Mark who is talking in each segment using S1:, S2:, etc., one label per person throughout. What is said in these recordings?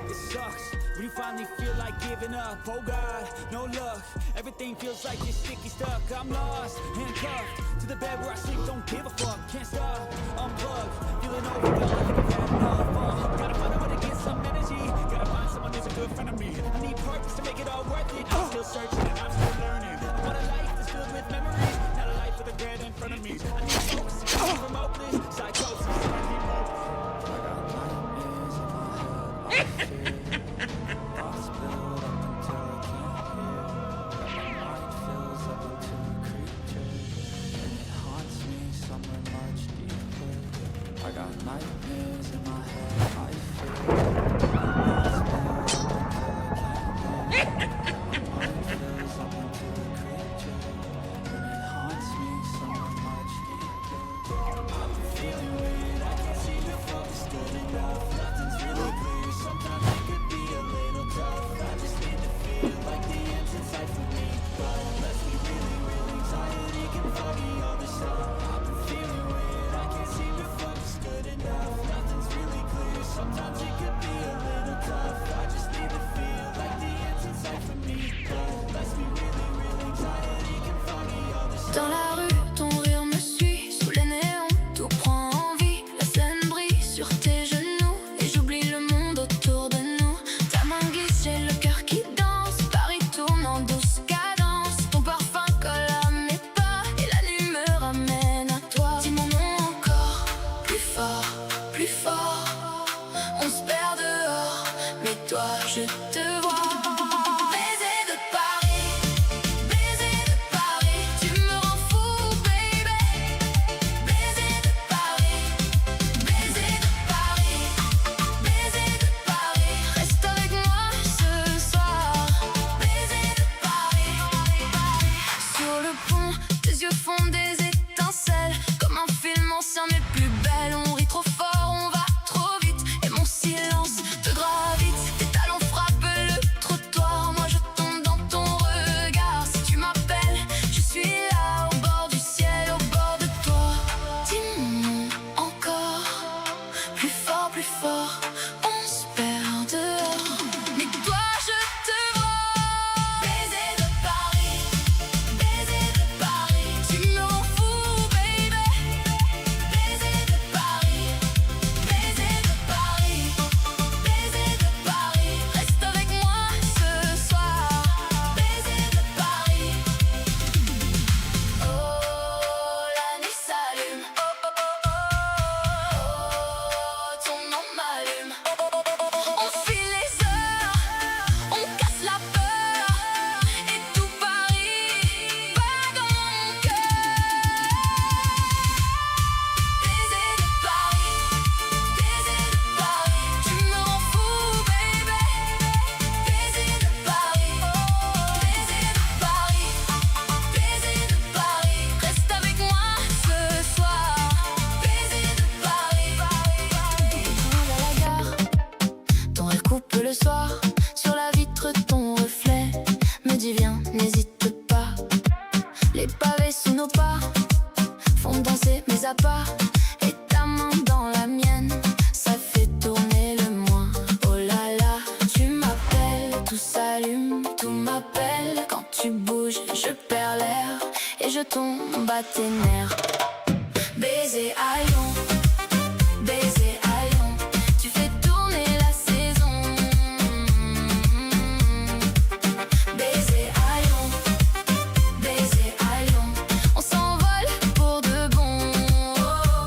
S1: It sucks when you finally feel like giving up. Oh God, no luck. Everything feels like you're sticky stuck. I'm lost, handcuffed to the bed where I sleep. Don't give a fuck, can't stop. Unplugged, feeling overwhelmed. I think I've had enough. Gotta find a way to get some energy. Gotta find someone who's a good friend of me. I need purpose to make it all worth it. I'm still searching and I'm still learning. I want a life that's filled with memories, not a life with a regret in front of me. I need focus to keep from hopeless psychosis. So I keep moving. I got nightmares in my head. Thoughts build up until I can't hear. My mind fills up into a creature, and it haunts me somewhere much deeper. I got nightmares in my head. I feel thoughts build up until I can't hear. My mind fills up into a creature, and it haunts me somewhere much deeper. I've been feeling weird. I can't seem to focus good enough. Nothing's really clear. Sometimes it could be a little tough. I just need to feel like the end's in sight for me. But let's be really real, anxiety can foggy all the stuff. I've been feeling weird, I can't seem to focus good enough. Nothing's really clear, sometimes it could be a little tough. I just need to feel like the end's in sight for me. But let's be really real, anxiety can foggy all the stuff.
S2: Dans la rue, ton rire me suit, sous les néons, tout prend envie. La scène brille sur tes genoux, et j'oublie le monde autour de nous. Ta main glisse, j'ai le cœur qui danse, Paris tourne en douce cadence. Ton parfum colle à mes pas, et la nuit me ramène à toi. Dis mon nom encore, plus fort, plus fort. On se perd dehors, mais toi je te vois. Baiser de Paris, baiser de Paris, tu me rends fou, baby. Baiser de Paris, baiser de Paris, baiser de Paris. Reste avec moi ce soir. Baiser de Paris, sur le pont, tes yeux font des étincelles. Comme un film ancien mais plus belle. On rit trop fort, on va trop vite, et mon silence te gravite. Tes talons frappent le trottoir, moi je tombe dans ton regard. Si tu m'appelles, je suis là, au bord du ciel, au bord de toi. Dis mon nom encore, plus fort, plus fort. On se perd dehors, mais toi je te vois. Baiser de Paris, baiser de Paris, tu me rends fou, baby. Baiser de Paris, baiser de Paris, baiser de Paris. Reste avec moi ce soir. Baiser de Paris. Oh, la nuit s'allume. Oh, oh, oh, oh, oh, ton nom m'allume. On file les heures, on casse la peur, et tout Paris bat dans mon cœur. Baiser de Paris, baiser de Paris, tu me rends fou, baby. Baiser de Paris, baiser de Paris, baiser de Paris. Reste avec moi ce soir. Baiser de Paris. Dans la gare, ton rire coupe le soir. Sur la vitre, ton reflet me dit viens, n'hésite pas. Les pavés sous nos pas font danser mes appâts. Et ta main dans la mienne, ça fait tourner le moins. Oh là là, tu m'appelles, tout s'allume, tout m'appelle. Quand tu bouges, je perds l'air et je tombe à tes nerfs. Baiser à Lyon, baiser à Lyon, tu fais tourner la saison. Baiser à Lyon, baiser à Lyon, on s'envole pour de bon.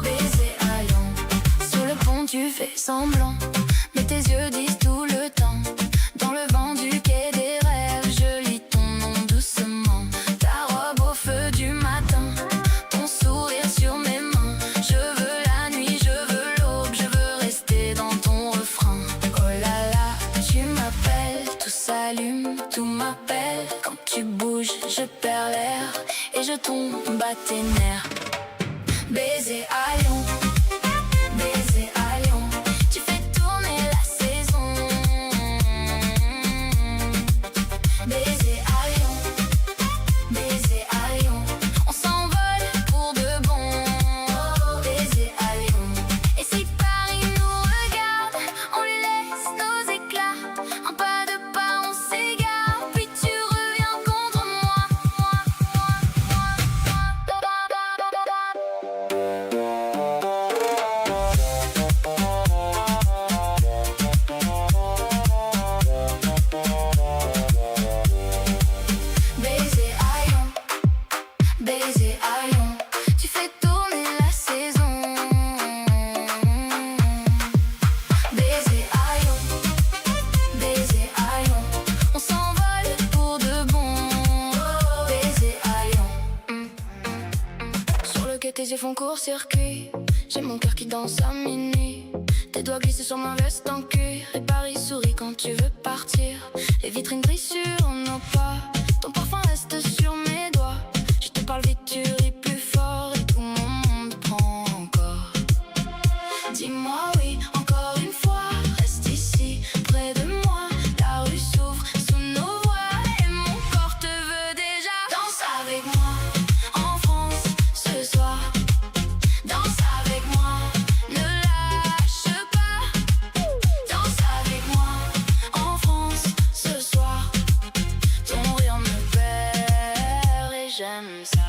S2: Baiser à Lyon, sur le pont tu fais semblant, mais tes yeux disent tout le temps. Dans le vent du quai des rêves, je lis ton nom doucement. Ta robe au feu du matin, ton sourire sur mes mains. Je veux la perds l'air et je tombe à tes nerfs. Baiser à Lyon, baiser à Lyon, tu fais tourner la saison. Baiser à Lyon, baiser à Lyon, on s'envole pour de bon. Baiser à Lyon, et si Paris nous regarde, on lui laisse nos éclats. Un pas de pas, on s'égare, puis tu reviens contre moi. Baiser à Lyon, baiser à Lyon, tu fais tourner la saison. Baiser à Lyon, baiser à Lyon, on s'envole pour de bon. Baiser à Lyon. Sur le quai, tes yeux font court-circuit. J'ai mon cœur qui danse à minuit. Tes doigts glissent sur ma veste en cuir. Et Paris sourit quand tu veux partir. Les vitrines brillent sur nos pas. Ton parfum reste sur mes doigts. Je te parle vite, tu ris plus fort. Et tout mon monde prend encore. Dis-moi oui, encore une fois. Reste ici, près de moi. La rue s'ouvre sous nos voix. Et mon corps te veut déjà. Danse avec moi, en France, ce soir. Danse avec moi, ne lâche pas. Danse avec moi, en France, ce soir. Ton rire me perd et j'aime ça.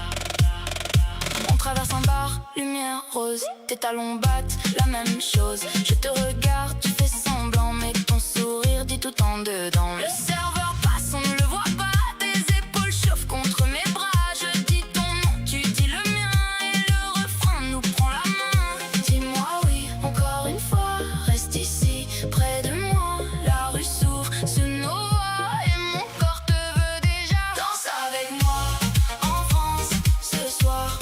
S2: On traverse un bar, lumière rose. Tes talons battent la même chose. Je te regarde, tu fais semblant, mais ton sourire dit tout en dedans. Le serveur passe, on ne le voit pas. Tes épaules chauffent contre mes bras. Je dis ton nom, tu dis le mien. Et le refrain nous prend la main. Dis-moi oui, encore une fois. Reste ici, près de moi. La rue s'ouvre sous nos voix. Et mon corps te veut déjà. Danse avec moi, en France, ce soir.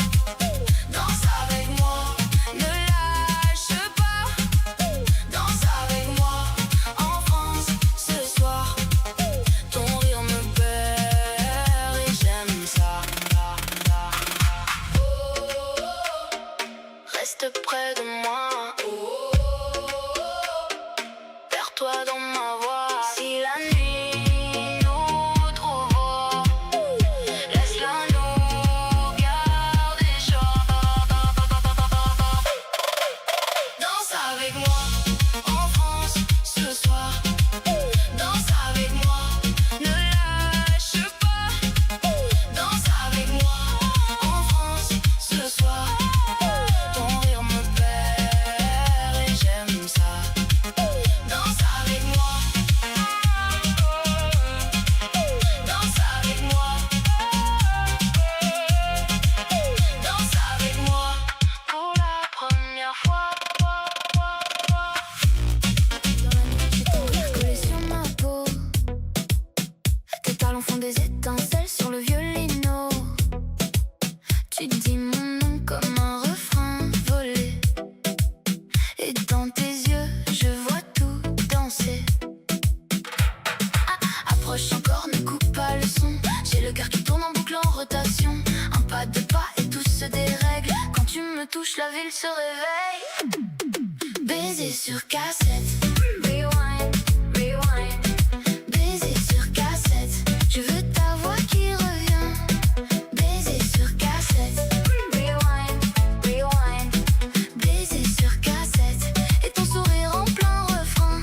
S2: Danse avec moi, ne lâche pas. Danse avec moi, en France, ce soir. Ton rire me perd et j'aime ça. Reste près de moi. Perds-toi dans ma voix. Si la nuit nous trouve, laisse-la nous garder chaud. Danse avec moi, en France, ce soir. Danse avec moi, ne lâche pas. Danse avec moi, en France, ce soir. Ton rire me perd et j'aime ça. Danse avec moi. Danse avec moi. Danse avec moi. Pour la première fois. Dans la nuit, tu ton rire collé sur ma peau. Tes talons font des étincelles sur le violino. Tu dis mon nom comme un refrain volé. Et dans tes yeux, je vois tout danser. Approche encore, ne coupe pas le son. J'ai le cœur qui tourne en boucle en rotation. Un pas de pas et tout se dérègle. Quand tu me touches, la ville se réveille. Baiser sur cassette. Rewind, rewind. Baiser sur cassette. Je veux ta voix qui revient. Baiser sur cassette. Rewind, rewind. Baiser sur cassette. Et ton sourire en plein refrain.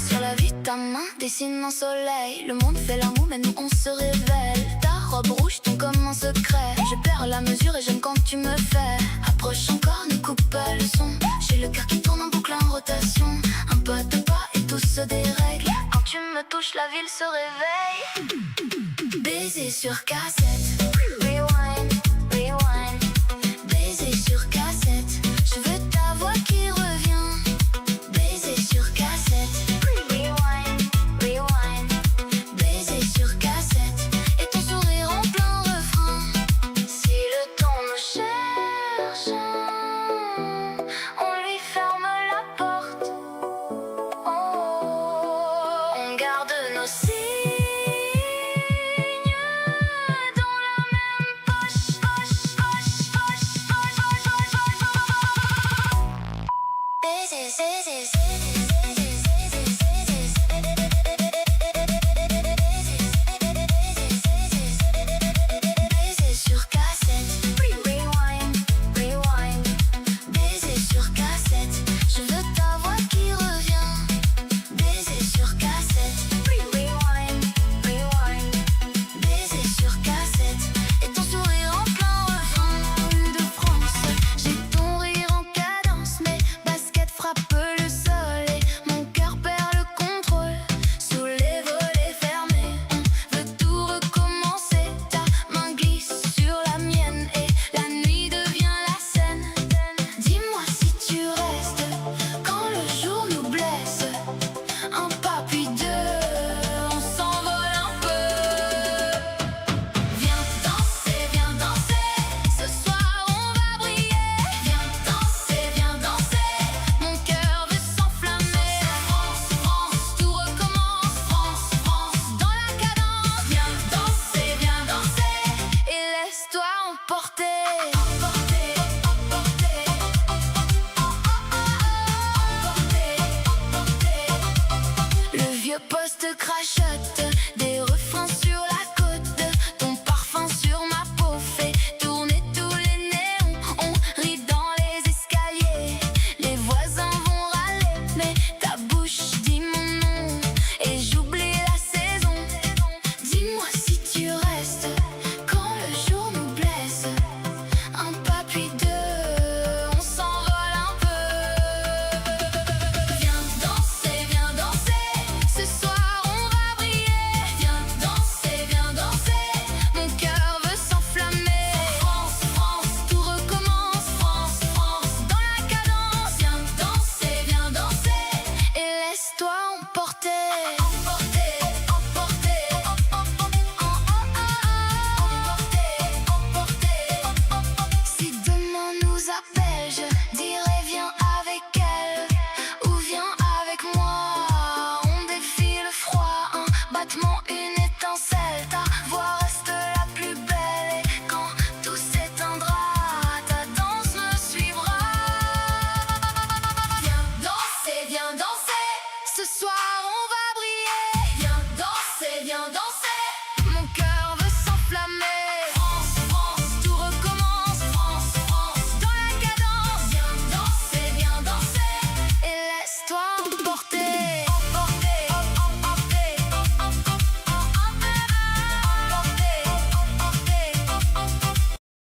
S2: Sur la vie, ta main dessine un soleil. Le monde fait l'amour, mais nous on se révèle. Ta robe rouge tombe comme un secret. Je perds la mesure et j'aime quand tu me fais. Approche encore, ne coupe pas le son. J'ai le cœur qui tourne en boucle en rotation. Un pas de pas et tout se dérègle. Quand tu me touches, la ville se réveille. Baiser sur cassette.